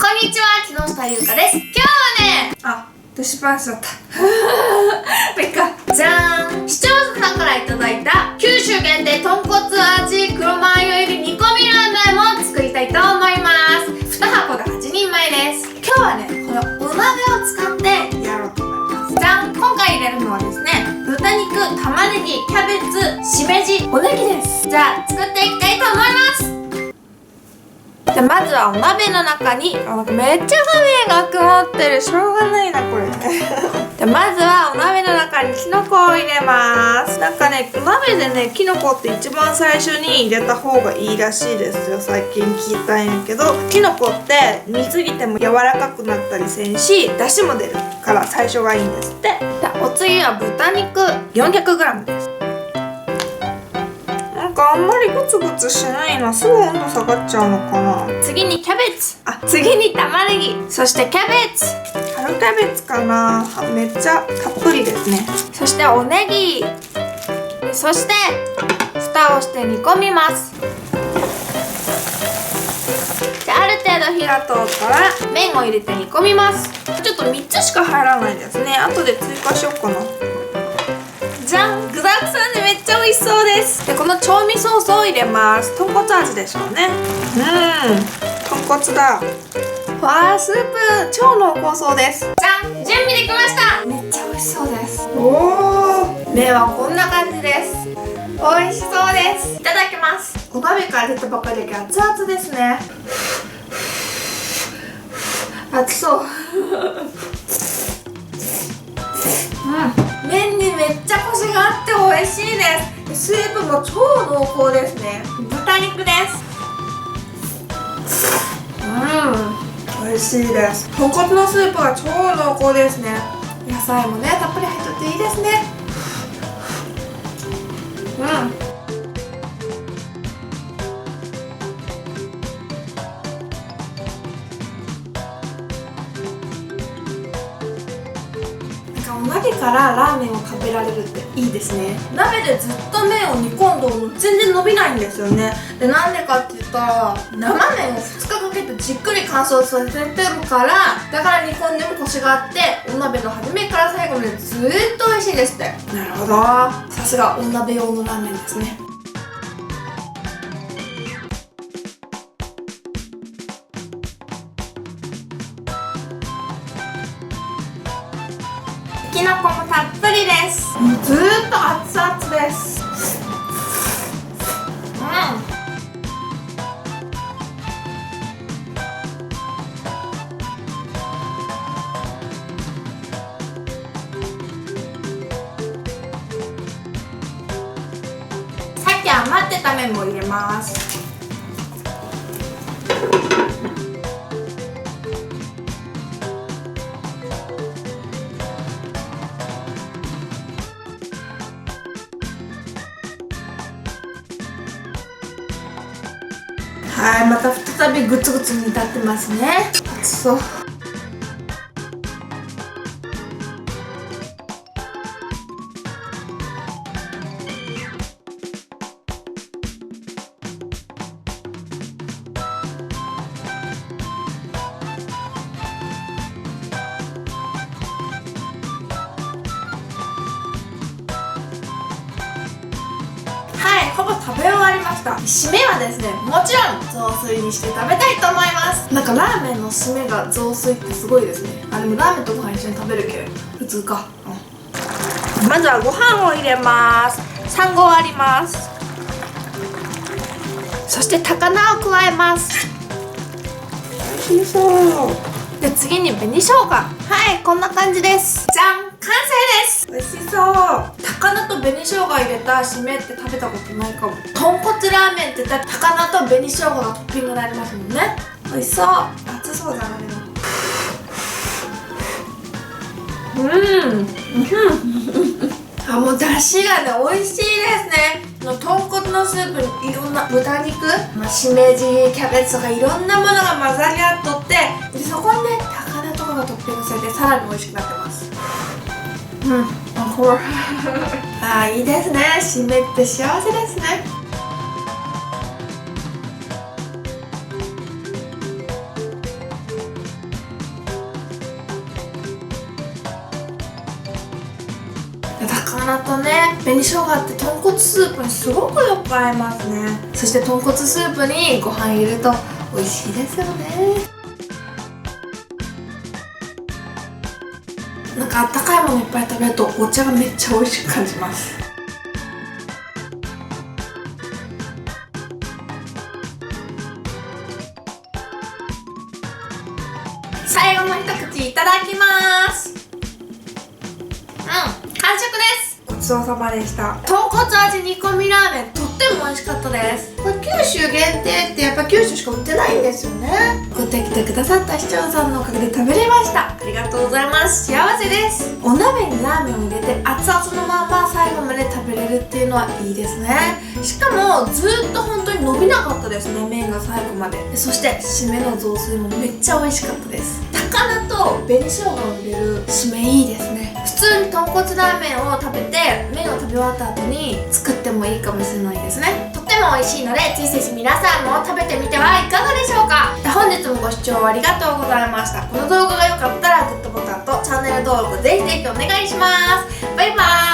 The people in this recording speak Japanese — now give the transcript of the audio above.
こんにちは、木下優香です。今日はね、失敗しちゃったびっくり。じゃーん、視聴者さんからいただいた九州限定豚骨味黒マヨ入り煮込みラーメンを作りたいと思います。2箱で8人前です。今日はね、このお鍋を使ってやろうと思います。じゃん、今回入れるのはですね、豚肉、玉ねぎ、キャベツ、しめじ、おネギです。じゃあ作っていきたいと思います。でまずはお鍋の中にめっちゃ画面が曇ってる、しょうがないなこれでまずはお鍋の中にきのこを入れます。なんかね、鍋でねきのこって一番最初に入れた方がいいらしいですよ。最近聞いたんやけど、きのこって煮すぎても柔らかくなったりせんし、出汁も出るから最初がいいんですって。でお次は豚肉 400g です。なんかあんまりグツグツしないな。すぐ温度下がっちゃうのかな。次にキャベツ、次に玉ねぎ、そしてキャベツ、春キャベツかな。めっちゃたっぷりですね。そしておネギ、そして蓋をして煮込みます。である程度火が通ったら麺を入れて煮込みます。ちょっと3つしか入らないですね。後で追加しようかな。じゃん、具だくさんでめっちゃ美味しそうです。でこの調味ソースを入れます。豚骨味でしょうね。豚骨だ。わー、スープ超濃厚そうです。じゃん、準備できました。めっちゃ美味しそうです。おー、麺はこんな感じです。美味しそうです。いただきます。お鍋から出たばかりで熱々ですね。熱そう麺にめっちゃコシがあって美味しいです。スープも超濃厚ですね。豚肉です。美味しいです。豚骨のスープが超濃厚ですね。野菜もねたっぷり入ってていいですね。お鍋からラーメンを食べられるっていいですね。鍋でずっと麺を煮込んでも全然伸びないんですよね。でなんでかって言ったら生麺を2日かけてじっくり乾燥させてるから、だから煮込んでもコシがあってお鍋の初めから最後までずーっと美味しいですって。なるほど、さすがお鍋用のラーメンですね。きのこもたっぷりです。ずーっと熱々です。さっき余ってた麺も入れます。はい、また再びグツグツ煮立ってますね。熱そう。ほぼ食べ終わりました。締めはですね、もちろん雑炊にして食べたいと思います。なんかラーメンの締めが雑炊ってすごいですね。でもラーメンとご飯一緒に食べるけど普通か。まずはご飯を入れます。3合あります。そして高菜を加えます。美味しそうで次に紅生姜。はい、こんな感じです。じゃん、完成です。美味しそう。高菜と紅生姜入れた締めって食べたことないかも。豚骨ラーメンって言ったら高菜と紅生姜がトッピングになりますもんね。美味しそう。熱そうだな。でももう出汁がね美味しいですね。豚骨のスープにいろんな豚肉、しめじ、キャベツとかいろんなものが混ざり合っとって、でそこにね高菜とかがトッピングされてさらに美味しくなってます。いいですね。締めって幸せですね。高菜とね紅生姜って豚骨スープにすごくよく合いますね。そして豚骨スープにご飯入れると美味しいですよね。なんかあったかいものいっぱい食べるとお茶がめっちゃ美味しく感じます。最後の一口いただきます。完食です。ごちそうさまでした。豚骨味煮込みラーメンとっても美味しかったです。これ九州限定ってやっぱ九州しか売ってないんですよね。送ってきてくださった視聴者さんのおかげで食べれました。ありがとうございます。幸せです。お鍋にラーメンを入れて熱々のまま最後まで食べれるっていうのはいいですね。しかもずっと本当に伸びなかったですね、麺が最後まで。そして締めの雑炊もめっちゃ美味しかったです。高菜と紅生姜を入れる締めいいですね。普通に豚骨ラーメンを食べて麺を食べ終わった後に作ってもいいかもしれないですね。とっても美味しいのでぜひぜひ皆さんも食べてみてはいかがでしょうか。本日もご視聴ありがとうございました。この動画が良かったらグッドボタンとチャンネル登録ぜひぜひお願いします。バイバーイ。